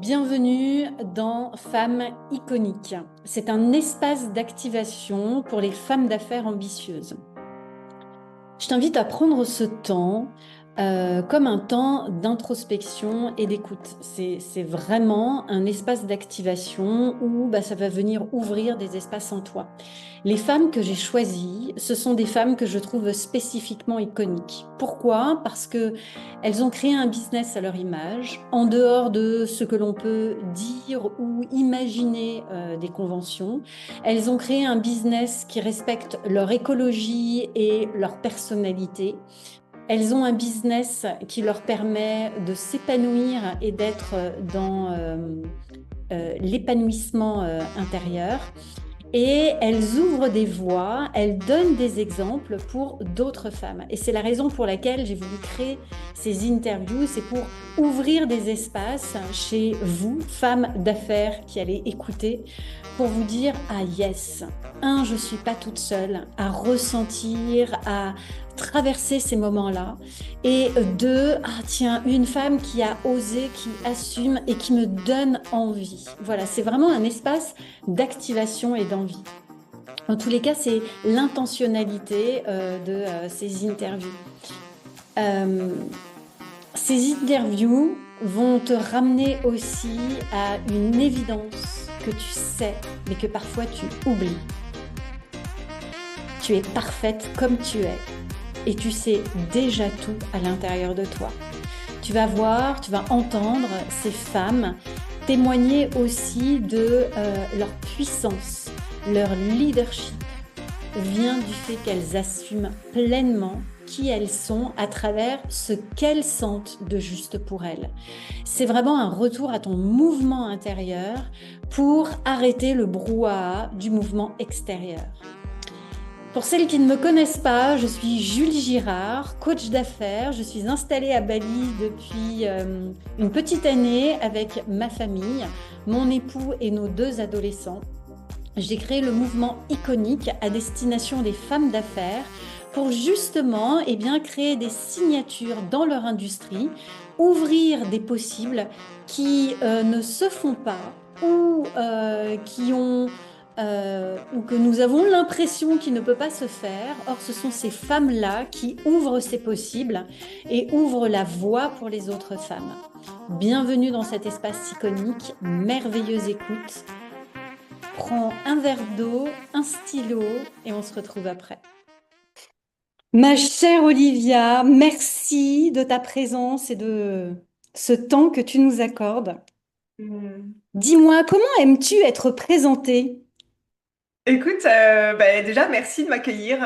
Bienvenue dans Femmes iconiques. C'est un espace d'activation pour les femmes d'affaires ambitieuses. Je t'invite à prendre ce temps comme un temps d'introspection et d'écoute. C'est vraiment un espace d'activation où ça va venir ouvrir des espaces en toi. Les femmes que j'ai choisies, ce sont des femmes que je trouve spécifiquement iconiques. Pourquoi? Parce que elles ont créé un business à leur image, en dehors de ce que l'on peut dire ou imaginer des conventions. Elles ont créé un business qui respecte leur écologie et leur personnalité. Elles ont un business qui leur permet de s'épanouir et d'être dans l'épanouissement intérieur. Et elles ouvrent des voies, elles donnent des exemples pour d'autres femmes. Et c'est la raison pour laquelle j'ai voulu créer ces interviews, c'est pour ouvrir des espaces chez vous, femmes d'affaires qui allez écouter, pour vous dire, ah yes, je ne suis pas toute seule à ressentir, à traverser ces moments-là. Et deux, ah tiens, une femme qui a osé, qui assume et qui me donne envie. Voilà, c'est vraiment un espace d'activation et d'envie. En tous les cas, c'est l'intentionnalité de ces interviews. Euh, Ces interviews vont te ramener aussi à une évidence que tu sais, mais que parfois tu oublies. Tu es parfaite comme tu es et tu sais déjà tout à l'intérieur de toi. Tu vas voir, tu vas entendre ces femmes témoigner aussi de leur puissance, leur leadership vient du fait qu'elles assument pleinement qui elles sont à travers ce qu'elles sentent de juste pour elles. C'est vraiment un retour à ton mouvement intérieur pour arrêter le brouhaha du mouvement extérieur. Pour celles qui ne me connaissent pas, je suis Julie Girard, coach d'affaires. Je suis installée à Bali depuis une petite année avec ma famille, mon époux et nos deux adolescents. J'ai créé le mouvement iconique à destination des femmes d'affaires pour justement créer des signatures dans leur industrie, ouvrir des possibles qui ne se font pas ou qui ont ou que nous avons l'impression qu'il ne peut pas se faire. Or, ce sont ces femmes-là qui ouvrent ces possibles et ouvrent la voie pour les autres femmes. Bienvenue dans cet espace iconique, merveilleuse écoute. Prends un verre d'eau, un stylo et on se retrouve après. Ma chère Olivia, merci de ta présence et de ce temps que tu nous accordes. Hmm. Dis-moi, comment aimes-tu être présentée? Écoute, déjà, merci de m'accueillir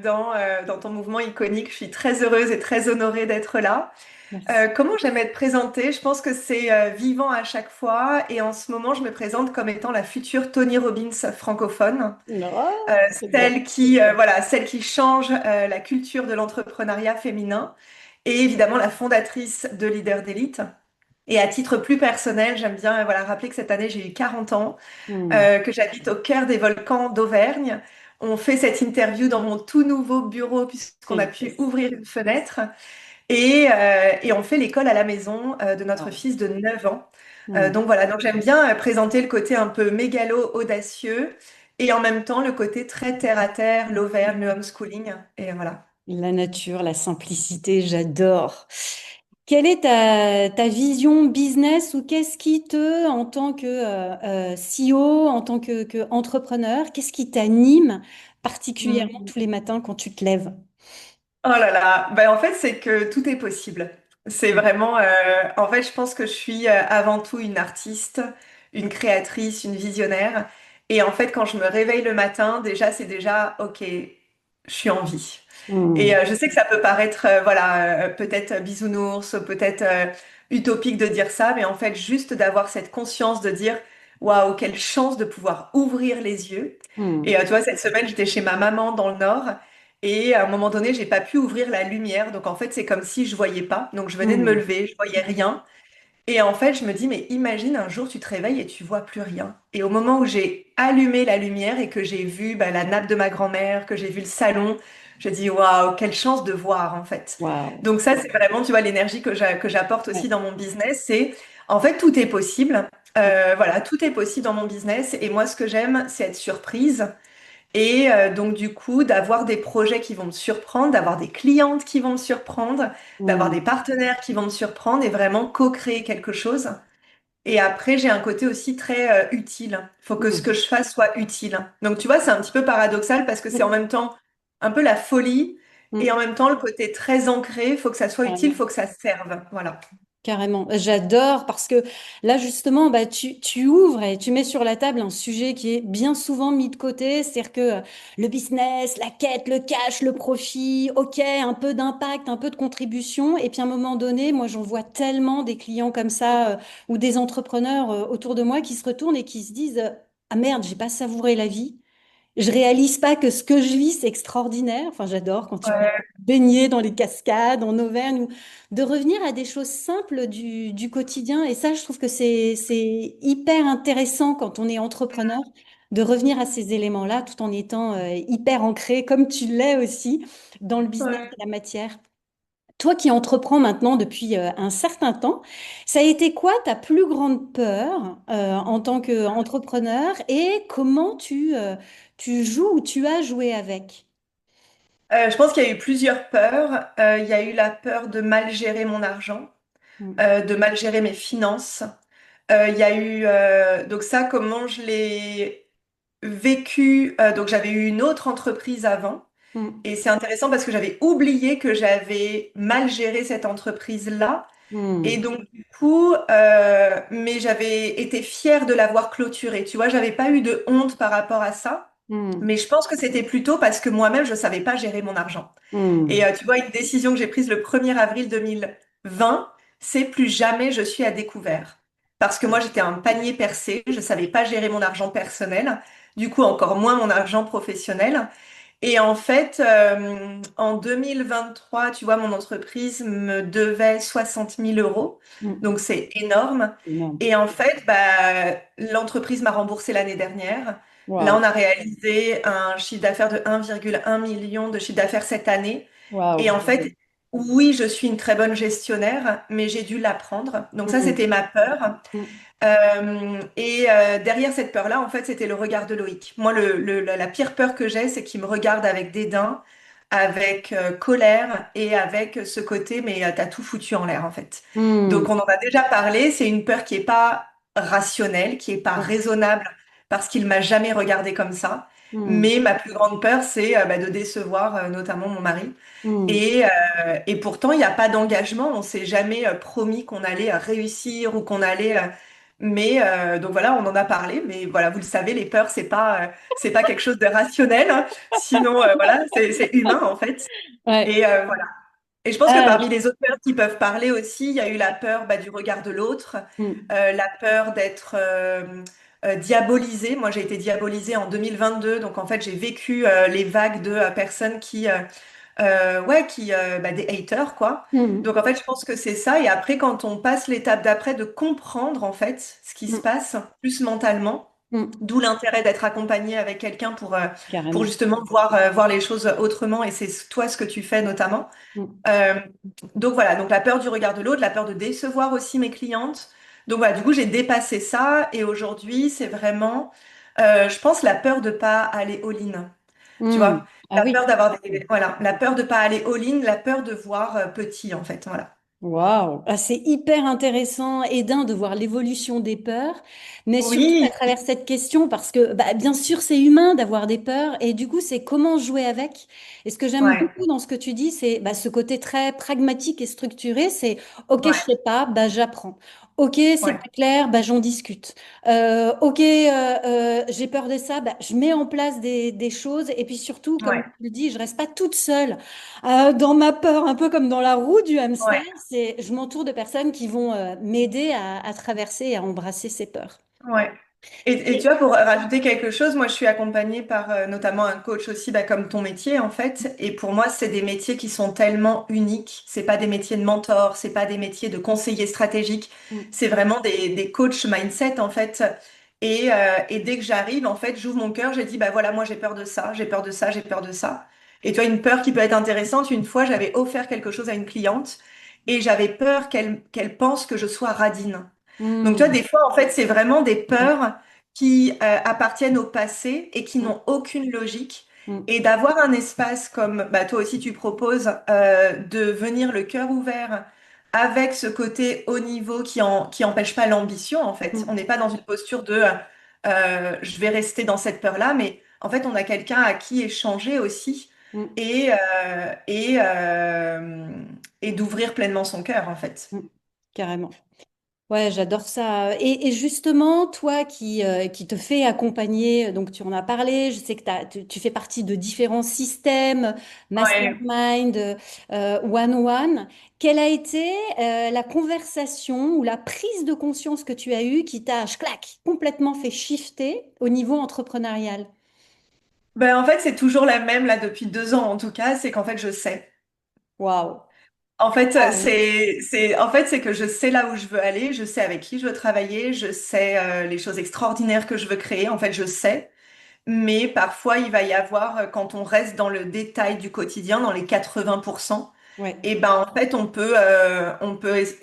dans ton mouvement iconique. Je suis très heureuse et très honorée d'être là. Merci. Comment j'aime être présentée? Je pense que c'est vivant à chaque fois. Et en ce moment, je me présente comme étant la future Tony Robbins francophone. Oh, c'est bien. Celle qui change la culture de l'entrepreneuriat féminin. Et évidemment, la fondatrice de Leader d'Élite. Et à titre plus personnel, j'aime bien rappeler que cette année, j'ai eu 40 ans. Hmm. Que j'habite au cœur des volcans d'Auvergne. On fait cette interview dans mon tout nouveau bureau puisqu'on a pu Yes. ouvrir une fenêtre et on fait l'école à la maison de notre Wow. fils de 9 ans. Hmm. Donc j'aime bien présenter le côté un peu mégalo, audacieux et en même temps le côté très terre à terre, l'Auvergne, le homeschooling. Et voilà. La nature, la simplicité, j'adore. Quelle est ta vision business ou qu'est-ce qui te, en tant que CEO, en tant que entrepreneur, qu'est-ce qui t'anime particulièrement tous les matins quand tu te lèves? Oh là là, ben, en fait, c'est que tout est possible. C'est vraiment, en fait, je pense que je suis avant tout une artiste, une créatrice, une visionnaire. Et en fait, quand je me réveille le matin, déjà, c'est déjà, OK, je suis en vie. Et Hmm. je sais que ça peut paraître, peut-être bisounours, peut-être utopique de dire ça, mais en fait, juste d'avoir cette conscience de dire, waouh, quelle chance de pouvoir ouvrir les yeux. Et Hmm. tu vois, cette semaine, j'étais chez ma maman dans le Nord. Et à un moment donné, j'ai pas pu ouvrir la lumière. Donc en fait, c'est comme si je voyais pas. Donc je venais de me Hmm. lever, je voyais rien. Et en fait, je me dis, mais imagine un jour, tu te réveilles et tu vois plus rien. Et au moment où j'ai allumé la lumière et que j'ai vu la nappe de ma grand-mère, que j'ai vu le salon, Je dis, waouh, quelle chance de voir, en fait. Waouh. Donc ça, c'est vraiment, tu vois, l'énergie que j'apporte aussi Ouais. dans mon business. C'est, en fait, tout est possible. Mm. Voilà, tout est possible dans mon business. Et moi, ce que j'aime, c'est être surprise. Et donc, du coup, d'avoir des projets qui vont me surprendre, d'avoir des clientes qui vont me surprendre, d'avoir des Mm. partenaires qui vont me surprendre et vraiment co-créer quelque chose. Et après, j'ai un côté aussi très utile. Il faut que ce que Mm. je fasse soit utile. Donc, tu vois, c'est un petit peu paradoxal parce que c'est en Mm. même temps un peu la folie et en Mm. même temps le côté très ancré. Il faut que ça soit utile, il Carrément. faut que ça serve. Voilà. Carrément, j'adore parce que là justement, bah, tu ouvres et tu mets sur la table un sujet qui est bien souvent mis de côté, c'est-à-dire que le business, la quête, le cash, le profit, ok, un peu d'impact, un peu de contribution, et puis à un moment donné, moi j'en vois tellement des clients comme ça ou des entrepreneurs autour de moi qui se retournent et qui se disent ah merde, j'ai pas savouré la vie. Je réalise pas que ce que je vis, c'est extraordinaire. Enfin, j'adore quand tu peux Ouais, baigner dans les cascades en Auvergne ou de revenir à des choses simples du quotidien. Et ça, je trouve que c'est hyper intéressant quand on est entrepreneur de revenir à ces éléments-là tout en étant hyper ancré, comme tu l'es aussi, dans le business ouais. et la matière. Toi qui entreprends maintenant depuis un certain temps, ça a été quoi ta plus grande peur en tant qu'entrepreneur et comment tu joues ou tu as joué avec? Je pense qu'il y a eu plusieurs peurs. Il y a eu la peur de mal gérer mon argent, Mm, de mal gérer mes finances. Il y a eu donc ça, comment je l'ai vécu. Donc j'avais eu une autre entreprise avant. mm, Et c'est intéressant parce que j'avais oublié que j'avais mal géré cette entreprise-là. Et mm, donc, du coup, mais j'avais été fière de l'avoir clôturée. Tu vois, j'avais pas eu de honte par rapport à ça. mm, Mais je pense que c'était plutôt parce que moi-même, je savais pas gérer mon argent. Et mm, tu vois, une décision que j'ai prise le 1er avril 2020, c'est plus jamais je suis à découvert. Parce que moi, j'étais un panier percé, je savais pas gérer mon argent personnel, du coup, encore moins mon argent professionnel. Et en fait, en 2023, tu vois, mon entreprise me devait 60 000 euros. mm. Donc, c'est énorme. Énorme. Et en fait, bah, l'entreprise m'a remboursé l'année dernière. Là, on Waouh, a réalisé un chiffre d'affaires de 1,1 million de chiffre d'affaires cette année. Et waouh. en fait, oui, je suis une très bonne gestionnaire, mais j'ai dû l'apprendre. Donc ça, Mm, c'était ma peur. mm, Derrière cette peur-là, en fait, c'était le regard de Loïc. Moi, la pire peur que j'ai, c'est qu'il me regarde avec dédain, avec colère et avec ce côté, mais t'as tout foutu en l'air, en fait. Donc, mm. on en a déjà parlé. C'est une peur qui est pas rationnelle, qui est pas Ouais. raisonnable, parce qu'il m'a jamais regardé comme ça. Mm, Mais ma plus grande peur, c'est bah, de décevoir notamment mon mari. mm, Et pourtant, il n'y a pas d'engagement. On s'est jamais promis qu'on allait réussir ou qu'on allait. Mais donc voilà, on en a parlé. Mais voilà, vous le savez, les peurs, c'est pas quelque chose de rationnel, hein. Sinon, voilà, c'est humain en fait. ouais. Et voilà. Et je pense que Ah, parmi les autres peurs qui peuvent parler aussi, il y a eu la peur bah, du regard de l'autre, mm, la peur d'être diabolisée. Moi, j'ai été diabolisée en 2022. Donc en fait, j'ai vécu les vagues de personnes bah, des haters, quoi. mm, Donc, en fait, je pense que c'est ça. Et après, quand on passe l'étape d'après de comprendre, en fait, ce qui se mm, passe, plus mentalement, mm. d'où l'intérêt d'être accompagné avec quelqu'un pour Carrément. justement voir les choses autrement. Et c'est toi ce que tu fais notamment. Mm, Euh, donc, voilà. Donc, la peur du regard de l'autre, la peur de décevoir aussi mes clientes. Donc, voilà. Du coup, j'ai dépassé ça. Et aujourd'hui, c'est vraiment, je pense, la peur de pas aller all-in. Tu mm. vois, Ah la oui. peur voilà, la peur de pas aller all-in, la peur de voir petit en fait, voilà. Waouh, ah, c'est hyper intéressant et d'un de voir l'évolution des peurs, mais surtout à Oui, travers cette question parce que bah, bien sûr c'est humain d'avoir des peurs et du coup c'est comment jouer avec. Et ce que j'aime ouais, beaucoup dans ce que tu dis, c'est bah, ce côté très pragmatique et structuré, c'est ok je ouais, sais pas, bah j'apprends. Ok c'est ouais, pas clair, bah j'en discute. Ok j'ai peur de ça, bah je mets en place des choses et puis surtout comme ouais, tu le dis, je reste pas toute seule. Dans ma peur, un peu comme dans la roue du hamster, ouais, c'est je m'entoure de personnes qui vont m'aider à traverser et à embrasser ces peurs. ouais. Et tu Et- vois, pour rajouter quelque chose, moi je suis accompagnée par notamment un coach aussi, bah, comme ton métier en fait. Et pour moi, c'est des métiers qui sont tellement uniques. C'est pas des métiers de mentor, c'est pas des métiers de conseiller stratégique. Mm, C'est vraiment des coachs mindset en fait. Et dès que j'arrive, en fait, j'ouvre mon cœur, j'ai dit, bah voilà, moi j'ai peur de ça, j'ai peur de ça, j'ai peur de ça. Et tu vois, une peur qui peut être intéressante, une fois, j'avais offert quelque chose à une cliente et j'avais peur qu'elle pense que je sois radine. Donc, tu vois, Hmm. des fois, en fait, c'est vraiment des peurs qui appartiennent au passé et qui Hmm. n'ont aucune logique. Hmm. Et d'avoir un espace comme bah, toi aussi tu proposes, de venir le cœur ouvert avec ce côté haut niveau qui empêche pas l'ambition, en fait. On Hmm. n'est pas dans une posture de je vais rester dans cette peur-là, mais en fait, on a quelqu'un à qui échanger aussi Hmm. et, euh, et, euh, et d'ouvrir pleinement son cœur, en fait. Hmm. Carrément. Ouais, j'adore ça. Et justement, toi qui te fais accompagner, donc tu en as parlé, je sais que tu fais partie de différents systèmes, Ouais. mastermind, one-one. Quelle a été la conversation ou la prise de conscience que tu as eue qui t'a, clac, complètement fait shifter au niveau entrepreneurial? Ben, en fait, c'est toujours la même là depuis 2 ans en tout cas, c'est qu'en fait, je sais. Waouh. En fait, Waouh. c'est que je sais là où je veux aller, je sais avec qui je veux travailler, je sais les choses extraordinaires que je veux créer. En fait, je sais. Mais parfois, il va y avoir, quand on reste dans le détail du quotidien, dans les 80%, Ouais. et ben en fait, on peut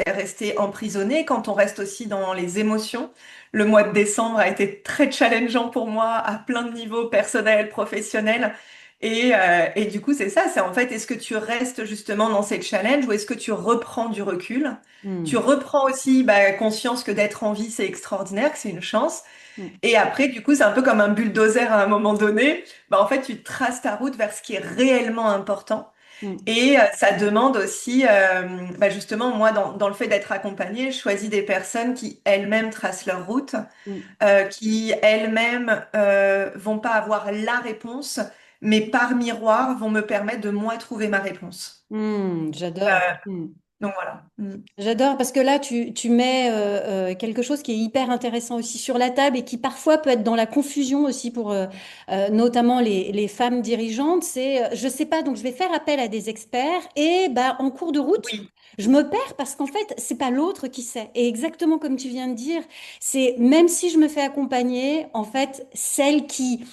rester emprisonné quand on reste aussi dans les émotions. Le mois de décembre a été très challengeant pour moi à plein de niveaux personnels, professionnels. Et du coup, c'est ça, c'est en fait, est-ce que tu restes justement dans ces challenges ou est-ce que tu reprends du recul? Tu Hmm. reprends aussi bah, conscience que d'être en vie, c'est extraordinaire, que c'est une chance. Hmm. Et après, du coup, c'est un peu comme un bulldozer à un moment donné. Bah, en fait, tu traces ta route vers ce qui est réellement important. Hmm. Et ça demande aussi, bah, justement, moi, dans le fait d'être accompagnée, je choisis des personnes qui elles-mêmes tracent leur route, Hmm. qui elles-mêmes vont pas avoir la réponse, mais par miroir vont me permettre de moi trouver ma réponse. J'adore. Euh, donc voilà. Mm. J'adore parce que là, tu mets quelque chose qui est hyper intéressant aussi sur la table et qui parfois peut être dans la confusion aussi pour notamment les femmes dirigeantes. C'est, je sais pas, donc je vais faire appel à des experts et bah, en cours de route, Oui. je me perds parce qu'en fait, c'est pas l'autre qui sait. Et exactement comme tu viens de dire, c'est même si je me fais accompagner, en fait, celle qui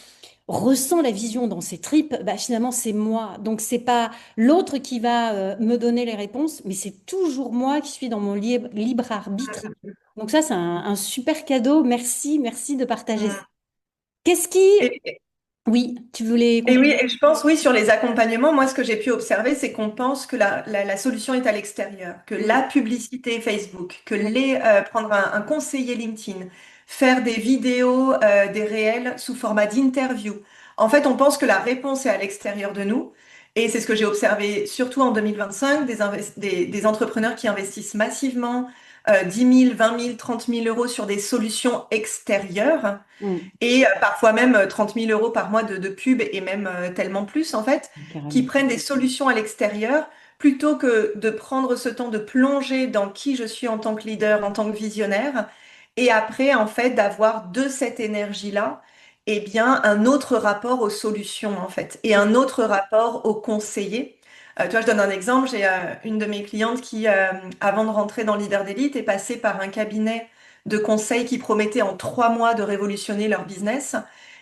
ressent la vision dans ses tripes, bah, finalement, c'est moi. Donc, c'est pas l'autre qui va me donner les réponses, mais c'est toujours moi qui suis dans mon libre arbitre. Donc, ça, c'est un super cadeau. Merci, merci de partager ça. Mm. Qu'est-ce qui... Et, Oui, tu voulais Et oui, compléter. et je pense, oui, sur les accompagnements, moi, ce que j'ai pu observer, c'est qu'on pense que la solution est à l'extérieur, que la Mm. publicité Facebook, que Ouais. prendre un conseiller LinkedIn, faire des vidéos, des réels sous format d'interview. En fait, on pense que la réponse est à l'extérieur de nous. Et c'est ce que j'ai observé surtout en 2025, des entrepreneurs qui investissent massivement 10 000, 20 000, 30 000 euros sur des solutions extérieures Mm. et parfois même 30 000 euros par mois de pub et même tellement plus en fait, qui Carrément. prennent des solutions à l'extérieur plutôt que de prendre ce temps de plonger dans qui je suis en tant que leader, en tant que visionnaire, et après en fait d'avoir de cette énergie-là, eh bien un autre rapport aux solutions en fait, et un autre rapport aux conseillers. Tu vois, je donne un exemple, j'ai une de mes clientes qui, avant de rentrer dans Leader d'élite, est passée par un cabinet de conseils qui promettaient en 3 mois de révolutionner leur business.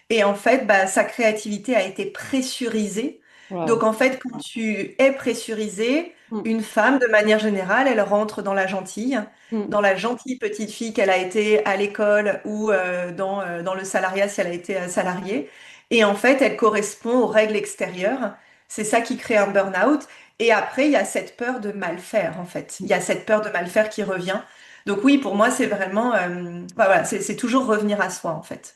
Et en fait, bah, sa créativité a été pressurisée. Donc Wow. en fait, quand tu es pressurisé, Mm. une femme, de manière générale, elle rentre Mm. dans la gentille petite fille qu'elle a été à l'école ou dans le salariat si elle a été salariée. Et en fait, elle correspond aux règles extérieures. C'est ça qui crée un burn-out. Et après, il y a cette peur de mal faire, en fait. Il y a cette peur de mal faire qui revient. Donc oui, pour moi, c'est vraiment, bah voilà, c'est toujours revenir à soi, en fait.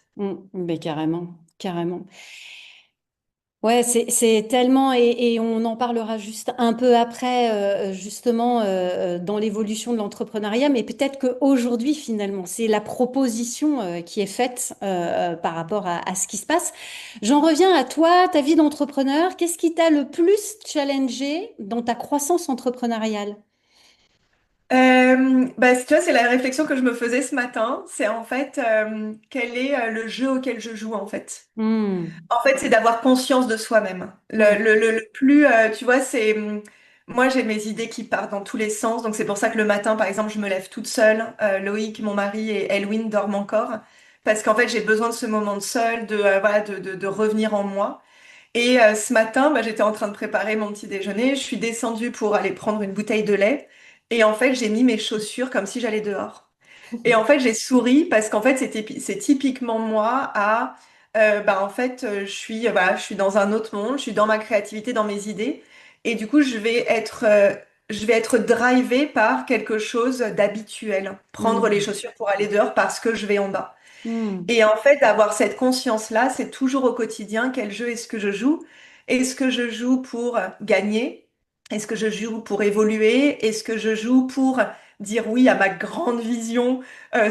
Mais carrément, carrément. Ouais, c'est tellement, et on en parlera juste un peu après, justement, dans l'évolution de l'entrepreneuriat, mais peut-être qu'aujourd'hui, finalement, c'est la proposition qui est faite par rapport à ce qui se passe. J'en reviens à toi, ta vie d'entrepreneur. Qu'est-ce qui t'a le plus challengé dans ta croissance entrepreneuriale? Bah, tu vois, c'est la réflexion que je me faisais ce matin. C'est en fait, quel est le jeu auquel je joue, en fait. Hmm. En fait, c'est d'avoir conscience de soi-même. Hmm. Le plus, tu vois, c'est... moi, j'ai mes idées qui partent dans tous les sens. Donc, c'est pour ça que le matin, par exemple, je me lève toute seule. Loïc, mon mari, et Elwin dorment encore. Parce qu'en fait, j'ai besoin de ce moment de seul, voilà, de revenir en moi. Et ce matin, bah, j'étais en train de préparer mon petit déjeuner. Je suis descendue pour aller prendre une bouteille de lait. Et en fait, j'ai mis mes chaussures comme si j'allais dehors. Et en fait, j'ai souri parce qu'en fait, c'est typiquement moi bah, en fait, voilà, je suis dans un autre monde, je suis dans ma créativité, dans mes idées. Et du coup, je vais être drivée par quelque chose d'habituel. Prendre les Mm. chaussures pour aller dehors parce que je vais en bas. Mm. Et en fait, d'avoir cette conscience-là, c'est toujours au quotidien, quel jeu est-ce que je joue? Est-ce que je joue pour gagner? Est-ce que je joue pour évoluer? Est-ce que je joue pour dire oui à ma grande vision,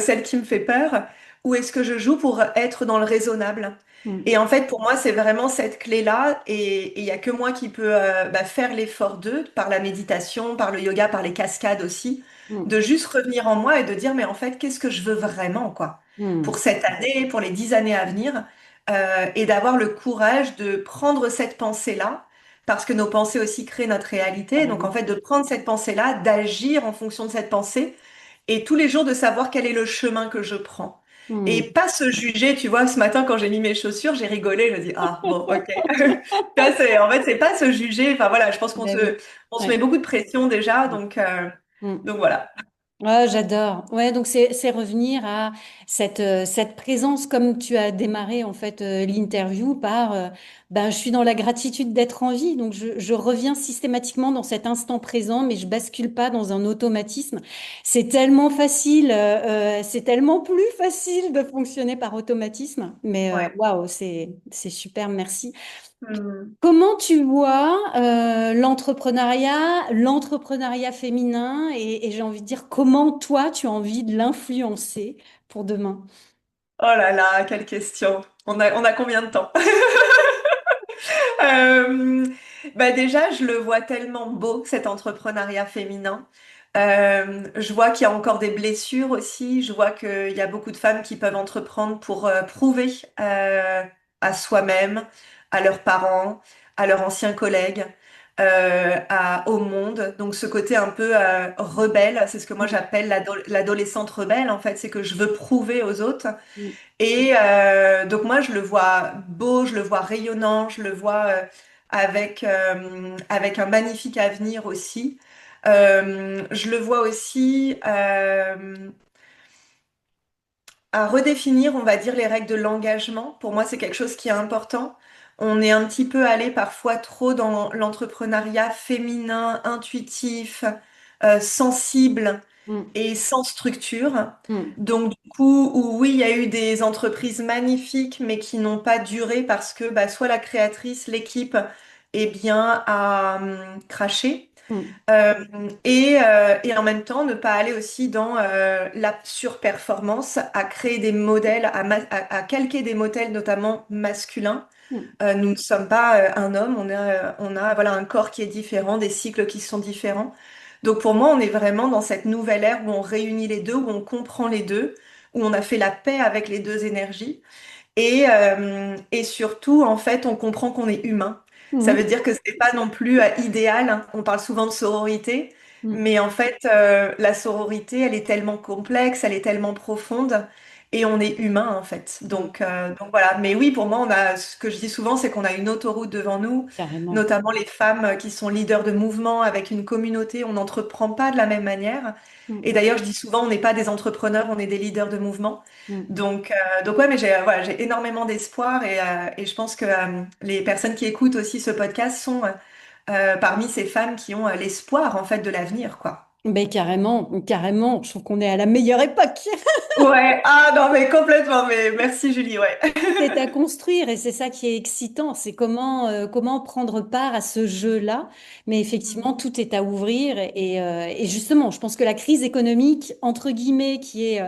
celle qui me fait peur? Ou est-ce que je joue pour être dans le raisonnable? Mm. Et en fait, pour moi, c'est vraiment cette clé-là. Et il n'y a que moi qui peux bah, faire l'effort d'eux, par la méditation, par le yoga, par les cascades aussi, Mm. de juste revenir en moi et de dire, mais en fait, qu'est-ce que je veux vraiment, quoi? Pour Mm. cette année, pour les 10 années à venir, et d'avoir le courage de prendre cette pensée-là, parce que nos pensées aussi créent notre réalité. Donc en Carrément. fait, de prendre cette pensée-là, d'agir en fonction de cette pensée, et tous les jours de savoir quel est le chemin que je prends. Et Mm. pas se juger, tu vois, ce matin quand j'ai mis mes chaussures, j'ai rigolé, je me dis, ah bon, ok. Ça, en fait, c'est pas se juger, enfin voilà, je pense Ben oui. on se met Ouais. beaucoup de pression déjà, Mm. donc voilà. Ah, j'adore. Ouais, donc c'est revenir à cette présence comme tu as démarré en fait l'interview par ben je suis dans la gratitude d'être en vie. Donc je reviens systématiquement dans cet instant présent mais je bascule pas dans un automatisme. C'est tellement facile c'est tellement plus facile de fonctionner par automatisme mais Ouais. waouh, c'est super, merci. Hmm. Comment tu vois l'entrepreneuriat féminin et j'ai envie de dire comment toi tu as envie de l'influencer pour demain? Oh là là, quelle question. On a combien de temps? Euh, Bah déjà, je le vois tellement beau, cet entrepreneuriat féminin. Je vois qu'il y a encore des blessures aussi. Je vois qu'il y a beaucoup de femmes qui peuvent entreprendre pour prouver à soi-même, à leurs parents, à leurs anciens collègues, au monde. Donc ce côté un peu rebelle, c'est ce que moi Mm, j'appelle l'adolescente rebelle, en fait, c'est que je veux prouver aux autres. mm, Et donc moi, je le vois beau, je le vois rayonnant, je le vois avec un magnifique avenir aussi. Je le vois aussi à redéfinir, on va dire, les règles de l'engagement. Pour moi, c'est quelque chose qui est important. On est un petit peu allé parfois trop dans l'entrepreneuriat féminin, intuitif, sensible mm, et sans structure. mm, Donc, du coup, oui, il y a eu des entreprises magnifiques, mais qui n'ont pas duré parce que bah, soit la créatrice, l'équipe, eh bien, a craché. mm, Euh, et en même temps, ne pas aller aussi dans la surperformance, à créer des modèles, à calquer des modèles notamment masculins. mm, Nous ne sommes pas un homme, on a voilà, un corps qui est différent, des cycles qui sont différents. Donc pour moi, on est vraiment dans cette nouvelle ère où on réunit les deux, où on comprend les deux, où on a fait la paix avec les deux énergies. Et surtout, en fait, on comprend qu'on est humain. Ça veut mm, dire que c'est pas non plus idéal, hein. On parle souvent de sororité, mm, mais en fait, la sororité, elle est tellement complexe, elle est tellement profonde, et on est humain, en fait. mm. Donc voilà. Mais oui, pour moi, ce que je dis souvent, c'est qu'on a une autoroute devant nous, Carrément. notamment les femmes qui sont leaders de mouvement avec une communauté. On n'entreprend pas de la même manière. Et Mm, d'ailleurs, je dis souvent, on n'est pas des entrepreneurs, on est des leaders de mouvement. mm. Donc ouais, mais voilà, j'ai énormément d'espoir et je pense que les personnes qui écoutent aussi ce podcast sont parmi ces femmes qui ont l'espoir en fait de l'avenir, quoi. Ben carrément, carrément. Je trouve qu'on est à la meilleure époque. Ouais, ah non mais complètement, mais merci Julie, ouais. Tout est à construire et c'est ça qui est excitant. C'est comment prendre part à ce jeu-là. Mais effectivement, tout est à ouvrir. Et justement, je pense que la crise économique, entre guillemets, qui est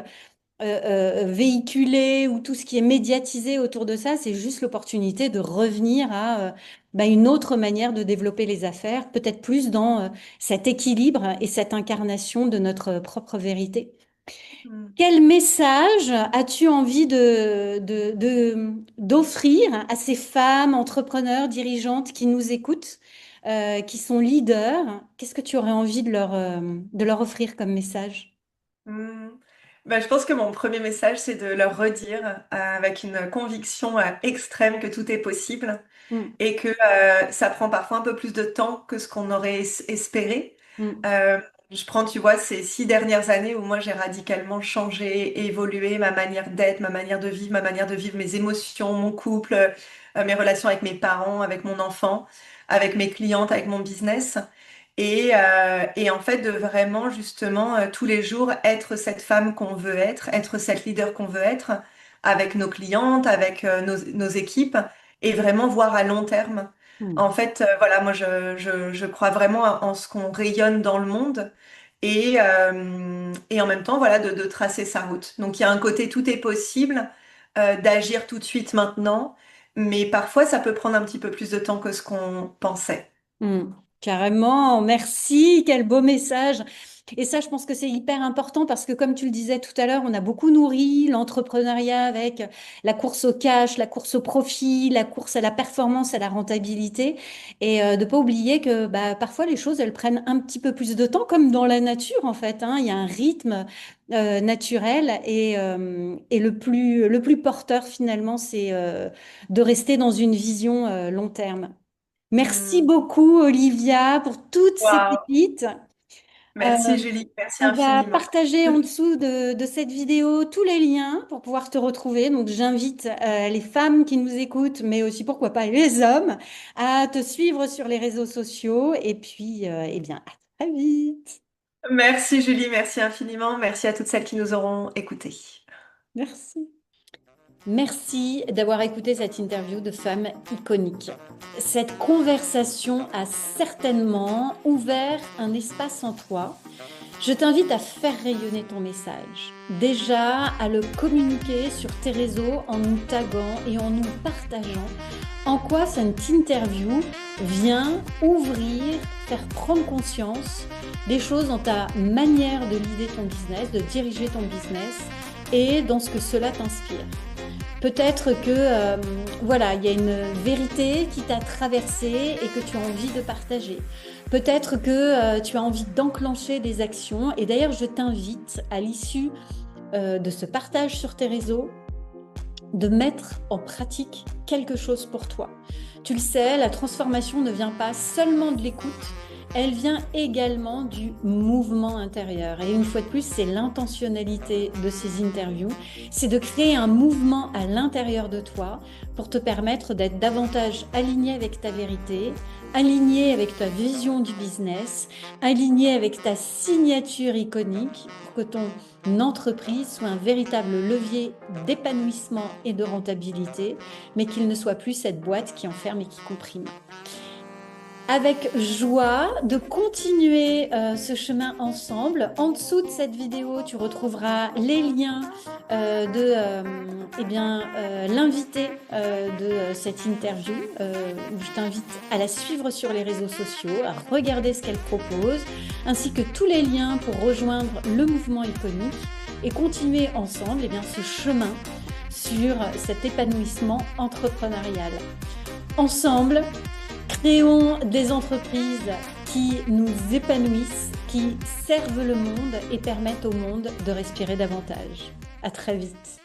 véhiculée ou tout ce qui est médiatisé autour de ça, c'est juste l'opportunité de revenir à bah, une autre manière de développer les affaires, peut-être plus dans cet équilibre et cette incarnation de notre propre vérité. Mm. Quel message as-tu envie d'offrir à ces femmes, entrepreneurs, dirigeantes qui nous écoutent, qui sont leaders? Qu'est-ce que tu aurais envie de leur offrir comme message? Mm. Je pense que mon premier message, c'est de leur redire avec une conviction extrême que tout est possible Mm, et que ça prend parfois un peu plus de temps que ce qu'on aurait espéré. mm, Euh, je prends, tu vois, ces 6 dernières années où moi j'ai radicalement changé, évolué ma manière d'être, ma manière de vivre mes émotions, mon couple, mes relations avec mes parents, avec mon enfant, avec mes clientes, avec mon business. Et en fait, de vraiment, justement, tous les jours, être cette femme qu'on veut être cette leader qu'on veut être, avec nos clientes, avec nos équipes, et vraiment voir à long terme. mm. En fait, voilà, moi, je crois vraiment en ce qu'on rayonne dans le monde, et en même temps, voilà, de tracer sa route. Donc, il y a un côté tout est possible, d'agir tout de suite maintenant, mais parfois, ça peut prendre un petit peu plus de temps que ce qu'on pensait. Mm, carrément, merci, quel beau message. Et ça, je pense que c'est hyper important parce que comme tu le disais tout à l'heure, on a beaucoup nourri l'entrepreneuriat avec la course au cash, la course au profit, la course à la performance, à la rentabilité. Et de pas oublier que bah, parfois les choses, elles prennent un petit peu plus de temps, comme dans la nature en fait, hein. Il y a un rythme naturel et le plus porteur finalement, c'est de rester dans une vision long terme. Merci Hmm. beaucoup, Olivia, pour toutes ces Waouh. pépites. Euh, Merci Julie, merci on va infiniment. partager en dessous de cette vidéo tous les liens pour pouvoir te retrouver. Donc, j'invite les femmes qui nous écoutent, mais aussi, pourquoi pas, les hommes, à te suivre sur les réseaux sociaux. Et puis, eh bien, à très vite. Merci Julie, merci infiniment. Merci à toutes celles qui nous auront écoutés. Merci. Merci d'avoir écouté cette interview de femmes iconiques. Cette conversation a certainement ouvert un espace en toi. Je t'invite à faire rayonner ton message. Déjà, à le communiquer sur tes réseaux en nous taguant et en nous partageant en quoi cette interview vient ouvrir, faire prendre conscience des choses dans ta manière de leader ton business, de diriger ton business et dans ce que cela t'inspire. Peut-être que voilà, il y a une vérité qui t'a traversé et que tu as envie de partager. Peut-être que tu as envie d'enclencher des actions. Et d'ailleurs, je t'invite à l'issue de ce partage sur tes réseaux de mettre en pratique quelque chose pour toi. Tu le sais, la transformation ne vient pas seulement de l'écoute, elle vient également du mouvement intérieur. Et une fois de plus, c'est l'intentionnalité de ces interviews, c'est de créer un mouvement à l'intérieur de toi pour te permettre d'être davantage aligné avec ta vérité, aligné avec ta vision du business, aligné avec ta signature iconique pour que ton entreprise soit un véritable levier d'épanouissement et de rentabilité, mais qu'il ne soit plus cette boîte qui enferme et qui comprime. Avec joie de continuer ce chemin ensemble. En dessous de cette vidéo, tu retrouveras les liens l'invité de cette interview. Je t'invite à la suivre sur les réseaux sociaux, à regarder ce qu'elle propose, ainsi que tous les liens pour rejoindre le mouvement iconique et continuer ensemble ce chemin sur cet épanouissement entrepreneurial. Ensemble, créons des entreprises qui nous épanouissent, qui servent le monde et permettent au monde de respirer davantage. À très vite.